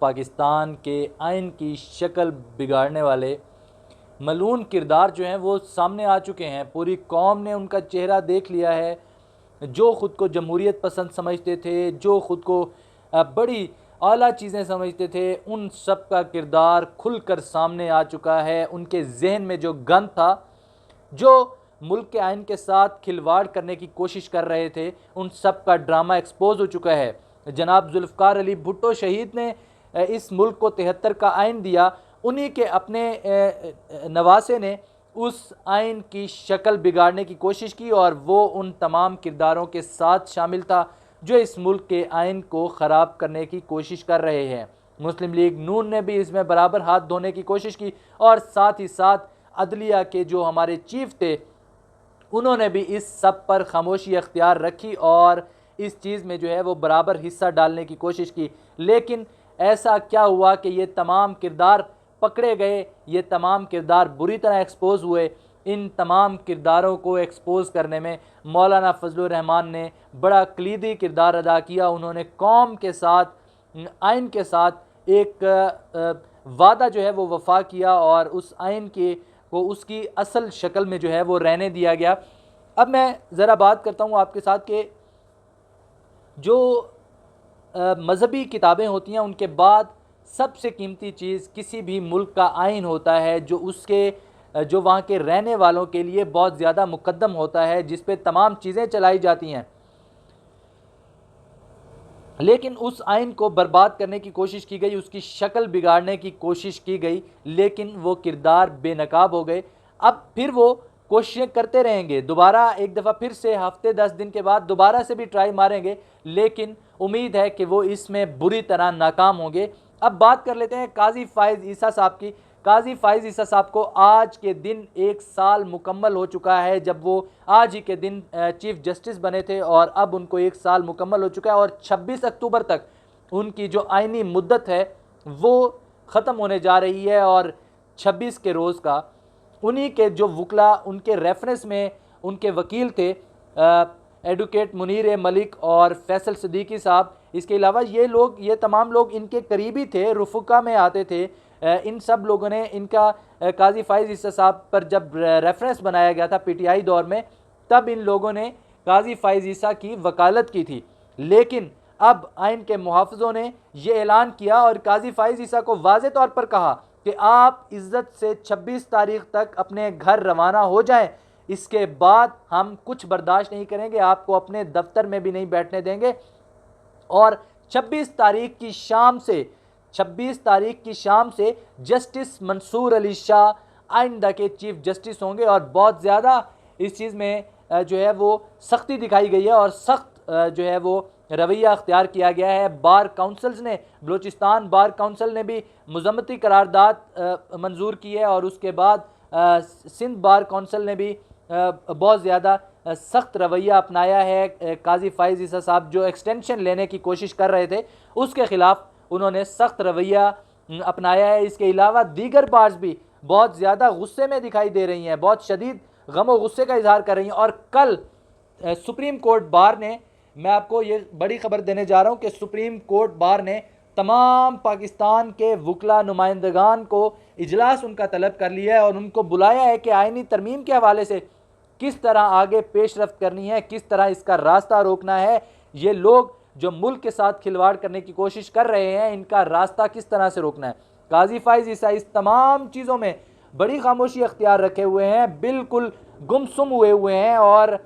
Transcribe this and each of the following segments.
पाकिस्तान के आइन की शक्ल बिगाड़ने वाले मलून किरदार जो हैं वो सामने आ चुके हैं। पूरी कौम ने उनका चेहरा देख लिया है। जो ख़ुद को जमहूरियत पसंद समझते थे, जो ख़ुद को बड़ी आला चीज़ें समझते थे, उन सब का किरदार खुलकर सामने आ चुका है। उनके जहन में जो गन था, जो मुल्क के आइन के साथ खिलवाड़ करने की कोशिश कर रहे थे, उन सब का ड्रामा एक्सपोज हो चुका है। जनाब जुल्फ़िकार अली भुट्टो शहीद ने इस मुल्क को 73 का आइन दिया। उन्हीं के अपने नवासे ने उस आइन की शक्ल बिगाड़ने की कोशिश की और वो उन तमाम किरदारों के साथ शामिल था जो इस मुल्क के आइन को ख़राब करने की कोशिश कर रहे हैं। मुस्लिम लीग नून ने भी इसमें बराबर हाथ धोने की कोशिश की और साथ ही साथ अदलिया के जो हमारे चीफ थे, उन्होंने भी इस सब पर खामोशी अख्तियार रखी और इस चीज़ में जो है वो बराबर हिस्सा डालने की कोशिश की। लेकिन ऐसा क्या हुआ कि ये तमाम किरदार पकड़े गए, ये तमाम किरदार बुरी तरह एक्सपोज हुए। इन तमाम किरदारों को एक्सपोज करने में मौलाना फजलुर रहमान ने बड़ा कलीदी किरदार अदा किया। उन्होंने कौम के साथ, आइन के साथ एक वादा जो है वो वफा किया और उस आइन के को उसकी असल शक्ल में जो है वो रहने दिया गया। अब मैं ज़रा बात करता हूँ आपके साथ कि जो मज़हबी किताबें होती हैं, उनके बाद सबसे कीमती चीज़ किसी भी मुल्क का आइन होता है, जो वहाँ के रहने वालों के लिए बहुत ज़्यादा मुकद्दम होता है, जिस पे तमाम चीज़ें चलाई जाती हैं। लेकिन उस आइन को बर्बाद करने की कोशिश की गई, उसकी शक्ल बिगाड़ने की कोशिश की गई, लेकिन वो किरदार बेनकाब हो गए। अब फिर वो कोशिशें करते रहेंगे, दोबारा एक दफ़ा फिर से हफ्ते 10 दिन के बाद दोबारा से भी ट्राई मारेंगे, लेकिन उम्मीद है कि वो इसमें बुरी तरह नाकाम होंगे। अब बात कर लेते हैं काजी फ़ाइज़ ईसा साहब की। काजी फ़ाइज़ ईसा साहब को आज के दिन 1 साल मुकम्मल हो चुका है, जब वो आज ही के दिन चीफ़ जस्टिस बने थे और अब उनको 1 साल मुकम्मल हो चुका है और 26 अक्टूबर तक उनकी जो आइनी मुद्दत है वो ख़त्म होने जा रही है। और 26 के रोज़ का उन्हीं के जो वकला, उनके रेफरेंस में उनके वकील थे एडवोकेट मुनीर मलिक और फैसल सिद्दीकी साहब। इसके अलावा ये तमाम लोग इनके करीबी थे, रुफ़ुका में आते थे। इन सब लोगों ने इनका काजी फ़ाइज़ ईसा साहब पर जब रेफरेंस बनाया गया था पीटीआई दौर में, तब इन लोगों ने काजी फ़ाइज़ ईसा की वकालत की थी। लेकिन अब आइन के मुहाफ़िज़ों ने यह ऐलान किया और काजी फ़ाइज़ ईसा को वाज़े तौर पर कहा कि आप इज़्ज़त से 26 तारीख़ तक अपने घर रवाना हो जाएं, इसके बाद हम कुछ बर्दाश्त नहीं करेंगे, आपको अपने दफ्तर में भी नहीं बैठने देंगे। और 26 तारीख़ की शाम से जस्टिस मंसूर अली शाह आइंदा के चीफ जस्टिस होंगे और बहुत ज़्यादा इस चीज़ में जो है वो सख्ती दिखाई गई है और सख्त जो है वो रवैया अख्तियार किया गया है। बार काउंसिल्स ने, बलूचिस्तान बार काउंसिल ने भी मज़म्मती करारदाद मंजूर की है और उसके बाद सिंध बार काउंसिल ने भी बहुत ज़्यादा सख्त रवैया अपनाया है। काजी फ़ाइज़ ईसा साहब जो एक्सटेंशन लेने की कोशिश कर रहे थे, उसके ख़िलाफ़ उन्होंने सख्त रवैया अपनाया है। इसके अलावा दीगर बार्स भी बहुत ज़्यादा गुस्से में दिखाई दे रही हैं, बहुत शदीद गम और गुस्से का इजहार कर रही हैं। और कल सुप्रीम कोर्ट बार ने, मैं आपको ये बड़ी ख़बर देने जा रहा हूँ कि सुप्रीम कोर्ट बार ने तमाम पाकिस्तान के वकला नुमाइंदगान को इजलास उनका तलब कर लिया है और उनको बुलाया है कि आइनी तरमीम के हवाले से किस तरह आगे पेशरफ्त करनी है, किस तरह इसका रास्ता रोकना है। ये लोग जो मुल्क के साथ खिलवाड़ करने की कोशिश कर रहे हैं, इनका रास्ता किस तरह से रोकना है। काजी फ़ाइज़ ईसा इस तमाम चीज़ों में बड़ी खामोशी अख्तियार रखे हुए हैं, बिल्कुल गुमसुम हुए हैं। और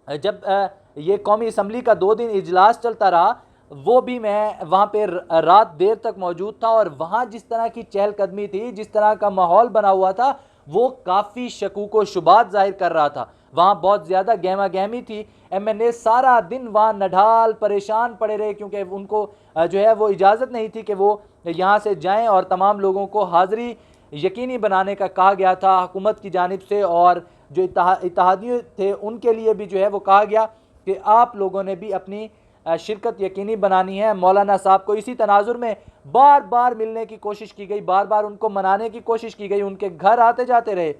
जब ये कौमी असम्बली का 2 दिन इजलास चलता रहा, वो भी मैं वहाँ पे रात देर तक मौजूद था और वहाँ जिस तरह की चहलकदमी थी, जिस तरह का माहौल बना हुआ था, वो काफ़ी शकूक व शुबात जाहिर कर रहा था। वहाँ बहुत ज़्यादा गहमा गहमी थी। MNA सारा दिन वहाँ नढाल परेशान पड़े रहे, क्योंकि उनको जो है वो इजाज़त नहीं थी कि वो यहाँ से जाएं और तमाम लोगों को हाज़िरी यकीनी बनाने का कहा गया था हुकूमत की जानिब से। और जो इत्तेहादियों थे उनके लिए भी जो है वो कहा गया कि आप लोगों ने भी अपनी शिरकत यकीनी बनानी है। मौलाना साहब को इसी तनाजुर में बार बार मिलने की कोशिश की गई, बार बार उनको मनाने की कोशिश की गई, उनके घर आते जाते रहे,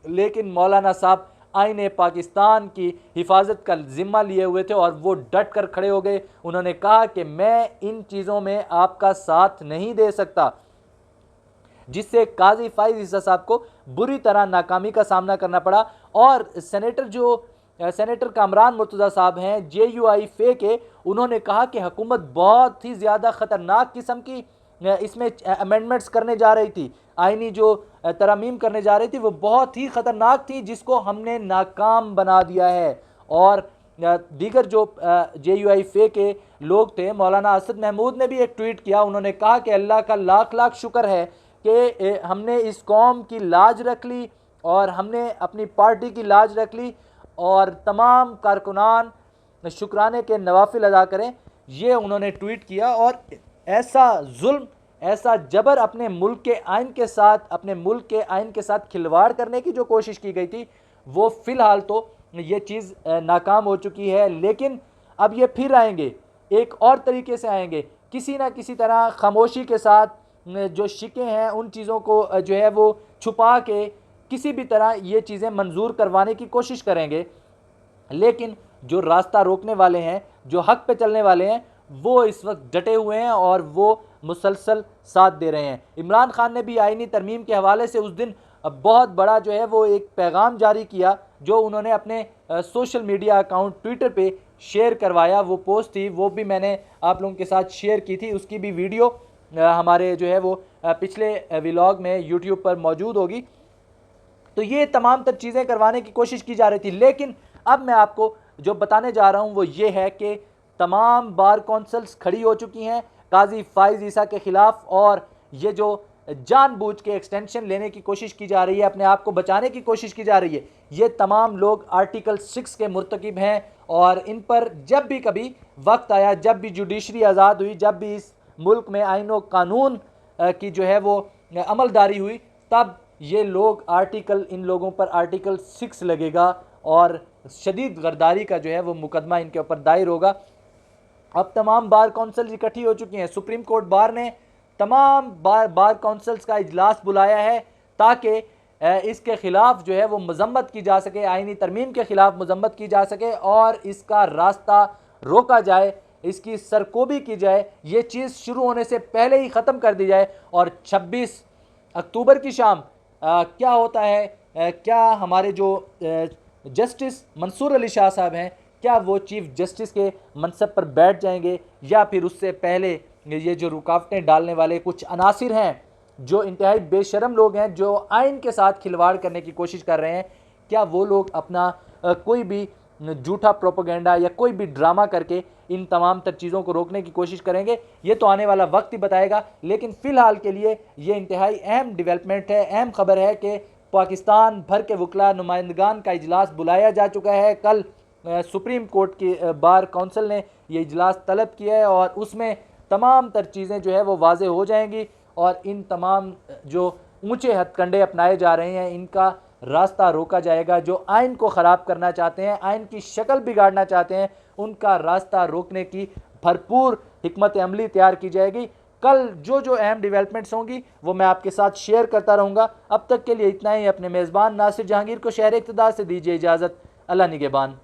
लेकिन मौलाना साहब आईने पाकिस्तान की हिफाजत का ज़िम्मा लिए हुए थे और वो डट कर खड़े हो गए। उन्होंने कहा कि मैं इन चीज़ों में आपका साथ नहीं दे सकता, जिससे काजी फाइज ईसा साहब को बुरी तरह नाकामी का सामना करना पड़ा। और सेनेटर कामरान मुर्तज़ा साहब हैं JUI फे के, उन्होंने कहा कि हुकूमत बहुत ही ज़्यादा ख़तरनाक किस्म की इसमें अमेंडमेंट्स करने जा रही थी, आइनी जो तरमीम करने जा रही थी वो बहुत ही ख़तरनाक थी, जिसको हमने नाकाम बना दिया है। और दीगर जो JUI फे के लोग थे, मौलाना असद महमूद ने भी एक ट्वीट किया। उन्होंने कहा कि अल्लाह का लाख लाख शुक्र है कि हमने इस कौम की लाज रख ली और हमने अपनी पार्टी की लाज रख ली, और तमाम कारकुनान शुक्राने के नवाफिल अदा करें, ये उन्होंने ट्वीट किया। और ऐसा जुल्म, ऐसा जबर अपने मुल्क के आइन के साथ खिलवाड़ करने की जो कोशिश की गई थी, वो फ़िलहाल तो ये चीज़ नाकाम हो चुकी है। लेकिन अब ये फिर आएंगे, एक और तरीके से आएंगे, किसी ना किसी तरह खामोशी के साथ जो शिकें हैं उन चीज़ों को जो है वो छुपा के किसी भी तरह ये चीज़ें मंजूर करवाने की कोशिश करेंगे। लेकिन जो रास्ता रोकने वाले हैं, जो हक पे चलने वाले हैं, वो इस वक्त डटे हुए हैं और वो मुसलसल साथ दे रहे हैं। इमरान खान ने भी आईनी तरमीम के हवाले से उस दिन बहुत बड़ा जो है वो एक पैगाम जारी किया, जो उन्होंने अपने सोशल मीडिया अकाउंट ट्विटर पे शेयर करवाया। वो पोस्ट थी, वो भी मैंने आप लोगों के साथ शेयर की थी, उसकी भी वीडियो हमारे जो है वो पिछले व्लॉग में यूट्यूब पर मौजूद होगी। तो ये तमाम तर चीज़ें करवाने की कोशिश की जा रही थी। लेकिन अब मैं आपको जो बताने जा रहा हूँ वो ये है कि तमाम बार कौंसल्स खड़ी हो चुकी हैं काजी फाइज ईसा के ख़िलाफ़, और ये जो जानबूझ के एक्सटेंशन लेने की कोशिश की जा रही है, अपने आप को बचाने की कोशिश की जा रही है, ये तमाम लोग आर्टिकल 6 के मुर्तकिब हैं। और इन पर जब भी कभी वक्त आया, जब भी जुडिशरी आज़ाद हुई, जब भी इस मुल्क में आइन व कानून की जो है वो अमलदारी हुई, तब ये लोग इन लोगों पर आर्टिकल 6 लगेगा और शदीद गरदारी का जो है वो मुकदमा इनके ऊपर दायर होगा। अब तमाम बार कौंसिल इकट्ठी हो चुकी हैं। सुप्रीम कोर्ट बार ने तमाम बार कौंसिल्स का इजलास बुलाया है ताकि इसके ख़िलाफ़ जो है वो मजम्मत की जा सके, आइनी तरमीम के ख़िलाफ़ मजम्मत की जा सके और इसका रास्ता रोका जाए, इसकी सरकोबी की जाए, ये चीज़ शुरू होने से पहले ही ख़त्म कर दी जाए। और 26 अक्टूबर की शाम क्या होता है, क्या हमारे जो जस्टिस मंसूर अली शाह साहब हैं, क्या वो चीफ़ जस्टिस के मनसब पर बैठ जाएंगे, या फिर उससे पहले ये जो रुकावटें डालने वाले कुछ अनासिर हैं, जो इंतहाई बेशरम लोग हैं, जो आइन के साथ खिलवाड़ करने की कोशिश कर रहे हैं, क्या वो लोग अपना कोई भी झूठा प्रोपेगेंडा या कोई भी ड्रामा करके इन तमाम तर चीज़ों को रोकने की कोशिश करेंगे? ये तो आने वाला वक्त ही बताएगा। लेकिन फ़िलहाल के लिए ये इंतहाई अहम डेवलपमेंट है, अहम खबर है कि पाकिस्तान भर के वकला नुमाइंदगान का इजलास बुलाया जा चुका है। कल सुप्रीम कोर्ट की बार काउंसिल ने ये इजलास तलब किया है और उसमें तमाम तर चीज़ें जो है वो वाज़े हो जाएंगी और इन तमाम जो ऊंचे हथकंडे अपनाए जा रहे हैं इनका रास्ता रोका जाएगा। जो आइन को ख़राब करना चाहते हैं, आइन की शक्ल बिगाड़ना चाहते हैं, उनका रास्ता रोकने की भरपूर हिकमत अमली तैयार की जाएगी। कल जो जो अहम डेवलपमेंट्स होंगी वो मैं आपके साथ शेयर करता रहूँगा। अब तक के लिए इतना ही। अपने मेज़बान नासिर जहांगीर को शहर इक़्तिदार से दीजिए इजाज़त। अल्लाह निगहबान।